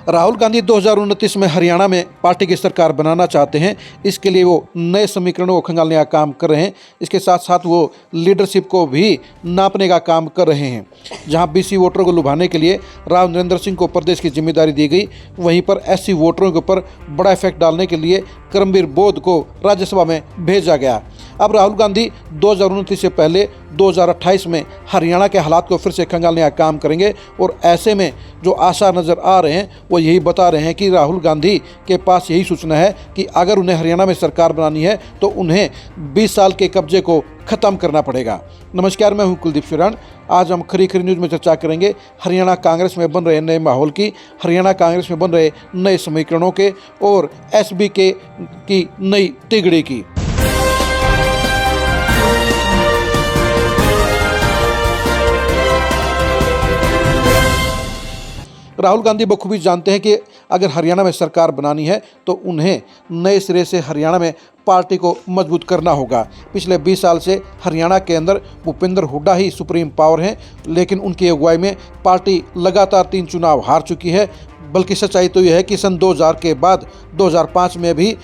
राहुल गांधी 2029 में हरियाणा में पार्टी की सरकार बनाना चाहते हैं। इसके लिए वो नए समीकरणों को खंगालने का काम कर रहे हैं। इसके साथ साथ वो लीडरशिप को भी नापने का काम कर रहे हैं। जहां बीसी वोटरों को लुभाने के लिए राव नरेंद्र सिंह को प्रदेश की जिम्मेदारी दी गई, वहीं पर एससी वोटरों के ऊपर बड़ा इफेक्ट डालने के लिए करमबीर बोध को राज्यसभा में भेजा गया। अब राहुल गांधी 2029 से पहले 2028 में हरियाणा के हालात को फिर से खंगालने का काम करेंगे और ऐसे में जो आशा नज़र आ रहे हैं वो यही बता रहे हैं कि राहुल गांधी के पास यही सूचना है कि अगर उन्हें हरियाणा में सरकार बनानी है तो उन्हें 20 साल के कब्जे को ख़त्म करना पड़ेगा। नमस्कार, मैं हूं कुलदीप शिवराण। आज हम खरी खरी न्यूज़ में चर्चा करेंगे हरियाणा कांग्रेस में बन रहे नए माहौल की, हरियाणा कांग्रेस में बन रहे नए समीकरणों के और एसबी के की नई तिगड़ी की। राहुल गांधी बखूबी जानते हैं कि अगर हरियाणा में सरकार बनानी है तो उन्हें नए सिरे से हरियाणा में पार्टी को मजबूत करना होगा। पिछले 20 साल से हरियाणा के अंदर भूपेंद्र हुड्डा ही सुप्रीम पावर हैं, लेकिन उनकी अगुवाई में पार्टी लगातार 3 चुनाव हार चुकी है। बल्कि सच्चाई तो यह है कि सन 2000 के बाद 2005 में भी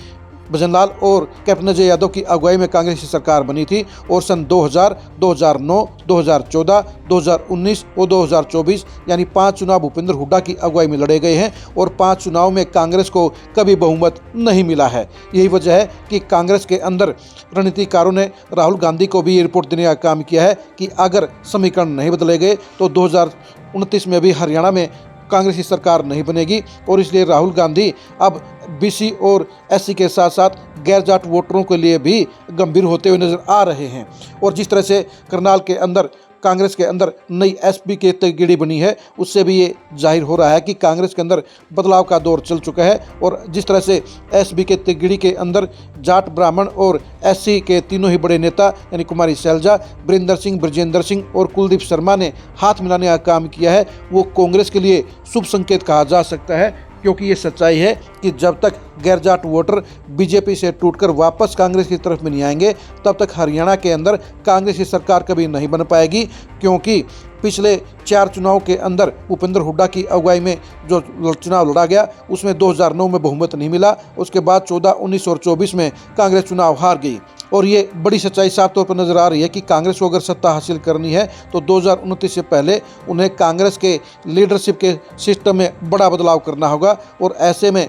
भजनलाल और कैप्टन अजय यादव की अगुवाई में कांग्रेस की सरकार बनी थी और सन 2000, 2009, 2014, 2019 और 2024 यानी 5 चुनाव भूपेंद्र हुड्डा की अगुवाई में लड़े गए हैं और 5 चुनाव में कांग्रेस को कभी बहुमत नहीं मिला है। यही वजह है कि कांग्रेस के अंदर रणनीतिकारों ने राहुल गांधी को भी ये रिपोर्ट देने का काम किया है कि अगर समीकरण नहीं बदले गए तो 2029 में भी हरियाणा में कांग्रेस की सरकार नहीं बनेगी और इसलिए राहुल गांधी अब बीसी और एससी के साथ साथ गैर जाट वोटरों के लिए भी गंभीर होते हुए नजर आ रहे हैं। और जिस तरह से करनाल के अंदर कांग्रेस के अंदर नई एसपी की तिगड़ी बनी है, उससे भी ये जाहिर हो रहा है कि कांग्रेस के अंदर बदलाव का दौर चल चुका है। और जिस तरह से एसपी के तिगड़ी के अंदर जाट, ब्राह्मण और एससी के तीनों ही बड़े नेता यानी कुमारी शैलजा, बरिंदर सिंह, ब्रजेंद्र सिंह और कुलदीप शर्मा ने हाथ मिलाने का काम किया है, वो कांग्रेस के लिए शुभ संकेत कहा जा सकता है। क्योंकि ये सच्चाई है कि जब तक गैर जाट वोटर बीजेपी से टूटकर वापस कांग्रेस की तरफ में नहीं आएंगे तब तक हरियाणा के अंदर कांग्रेस की सरकार कभी नहीं बन पाएगी। क्योंकि पिछले 4 चुनाव के अंदर भूपेंद्र हुड्डा की अगुवाई में जो चुनाव लड़ा गया उसमें 2009 में बहुमत नहीं मिला, उसके बाद 14, 19 और 24 में कांग्रेस चुनाव हार गई। और ये बड़ी सच्चाई साफ तौर पर नजर आ रही है कि कांग्रेस को अगर सत्ता हासिल करनी है तो 2029 से पहले उन्हें कांग्रेस के लीडरशिप के सिस्टम में बड़ा बदलाव करना होगा। और ऐसे में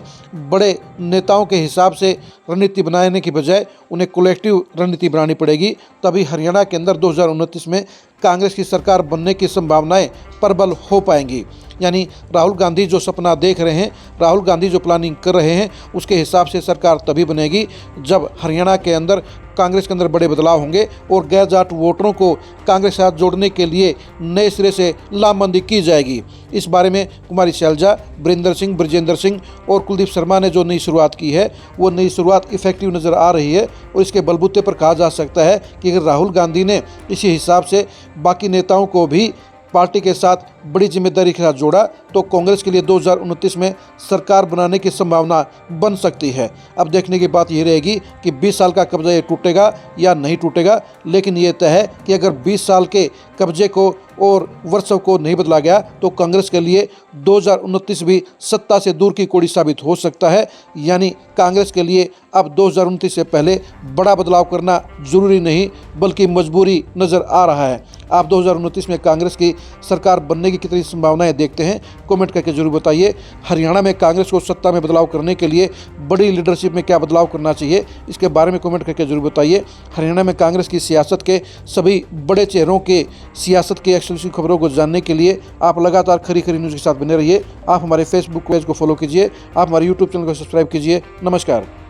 बड़े नेताओं के हिसाब से रणनीति बनाने की बजाय उन्हें कलेक्टिव रणनीति बनानी पड़ेगी, तभी हरियाणा के अंदर 2029 में कांग्रेस की सरकार बनने की संभावनाएं प्रबल हो पाएंगी। यानी राहुल गांधी जो सपना देख रहे हैं, राहुल गांधी जो प्लानिंग कर रहे हैं, उसके हिसाब से सरकार तभी बनेगी जब हरियाणा के अंदर कांग्रेस के अंदर बड़े बदलाव होंगे और गैर जाट वोटरों को कांग्रेस के साथ जोड़ने के लिए नए सिरे से लामबंदी की जाएगी। इस बारे में कुमारी शैलजा, बरिंदर सिंह, ब्रजेंद्र सिंह और कुलदीप शर्मा ने जो नई शुरुआत की है वो नई शुरुआत इफेक्टिव नज़र आ रही है। और इसके बलबूते पर कहा जा सकता है कि अगर राहुल गांधी ने इसी हिसाब से बाकी नेताओं को भी पार्टी के साथ बड़ी जिम्मेदारी के साथ जोड़ा तो कांग्रेस के लिए 2029 में सरकार बनाने की संभावना बन सकती है। अब देखने की बात यह रहेगी कि 20 साल का कब्जा ये टूटेगा या नहीं टूटेगा, लेकिन ये तय है कि अगर 20 साल के कब्जे को और वर्षों को नहीं बदला गया तो कांग्रेस के लिए 2029 भी सत्ता से दूर की कौड़ी साबित हो सकता है। यानी कांग्रेस के लिए अब 2029 से पहले बड़ा बदलाव करना जरूरी नहीं बल्कि मजबूरी नज़र आ रहा है। आप 2029 में कांग्रेस की सरकार बनने की कितनी संभावनाएं देखते हैं, कमेंट करके जरूर बताइए। हरियाणा में कांग्रेस को सत्ता में बदलाव करने के लिए बड़ी लीडरशिप में क्या बदलाव करना चाहिए, इसके बारे में कमेंट करके जरूर बताइए। हरियाणा में कांग्रेस की सियासत के सभी बड़े चेहरों के सियासत की एक्सक्लूसिव खबरों को जानने के लिए आप लगातार खरी खरी न्यूज़ के साथ बने रहिए। आप हमारे फेसबुक पेज को फॉलो कीजिए, आप हमारे यूट्यूब चैनल को सब्सक्राइब कीजिए। नमस्कार।